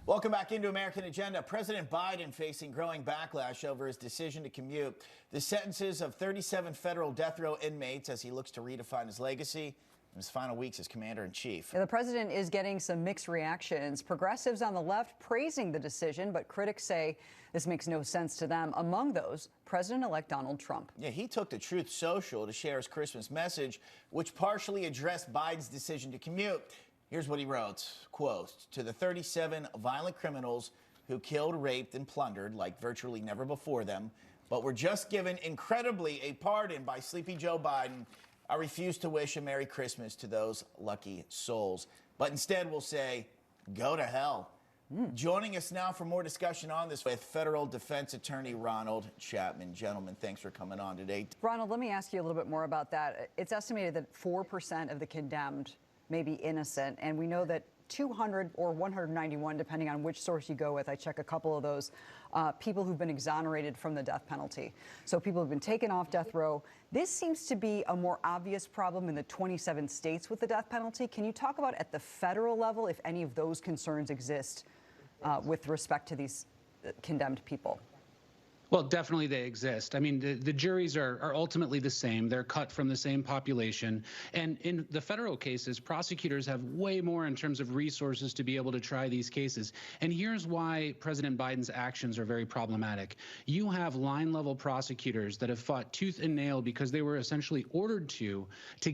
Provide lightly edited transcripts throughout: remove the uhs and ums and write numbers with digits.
Welcome back into American Agenda. President Biden facing growing backlash over his decision to commute the sentences of 37 federal death row inmates as he looks to redefine his legacy in his final weeks as commander-in-chief. The president is getting some mixed reactions. Progressives on the left praising the decision, but critics say this makes no sense to them. Among those, President-elect Donald Trump. Yeah, he took to Truth Social to share his Christmas message, which partially addressed Biden's decision to commute. Here's what he wrote, quote, "To the 37 violent criminals who killed, raped, and plundered like virtually never before them, but were just given incredibly a pardon by Sleepy Joe Biden, I refuse to wish a Merry Christmas to those lucky souls, but instead will say, go to hell." Joining us now for more discussion on this with federal defense attorney Ronald Chapman. Gentlemen, thanks for coming on today. Ronald, let me ask you a little bit more about that. It's estimated that 4% of the condemned may be innocent, and we know that 200 or 191, depending on which source you go with, I check a couple of those, people who've been exonerated from the death penalty. So people have been taken off death row. This seems to be a more obvious problem in the 27 states with the death penalty. Can you talk about at the federal level if any of those concerns exist with respect to these condemned people? Well, definitely they exist. I mean, the juries are ultimately the same. They're cut from the same population. And in the federal cases, prosecutors have way more in terms of resources to be able to try these cases. And here's why President Biden's actions are very problematic. You have line-level prosecutors that have fought tooth and nail because they were essentially ordered to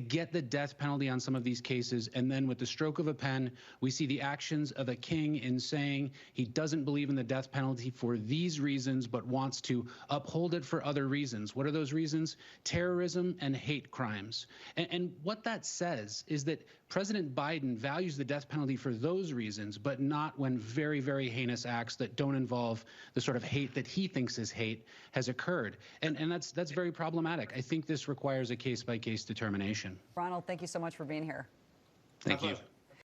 get the death penalty on some of these cases. And then with the stroke of a pen, we see the actions of a king in saying he doesn't believe in the death penalty for these reasons, but wants to uphold it for other reasons. What are those reasons? Terrorism and hate crimes. And what that says is that President Biden values the death penalty for those reasons, but not when very, very heinous acts that don't involve the sort of hate that he thinks is hate has occurred. And that's very problematic. I think this requires a case-by-case determination. Ronald, thank you so much for being here. Thank you.